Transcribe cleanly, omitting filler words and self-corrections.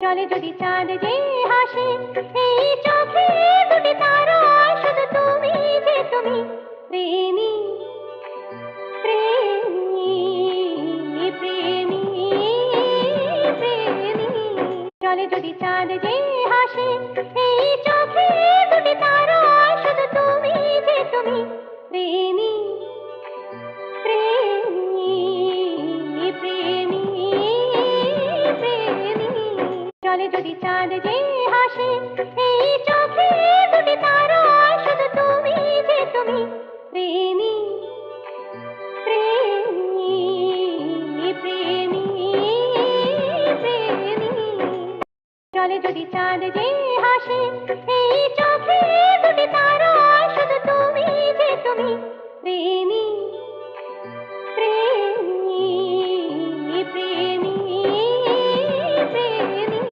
চলে যদি চাঁদ যে হাসে এই চোখে দুটি তারায় শুধু তুমি যে তুমি প্রেমী প্রেমী প্রেমী প্রেমী চলে যদি চাঁদ যে হাসে এই চোখে দুটি তারায় শুধু তুমি যে তুমি প্রেমী প্রেমী প্রেমী প্রেমী চলে যদি চাঁদ যে হাসে এই চোখে দুটি তারায় শুধু তুমি যে তুমি প্রেমী প্রেমী প্রেমী প্রেমী চলে যদি চাঁদ যে হাসে এই চোখে দুটি তারায় শুধু তুমি যে তুমি প্রেমী প্রেমী প্রেমী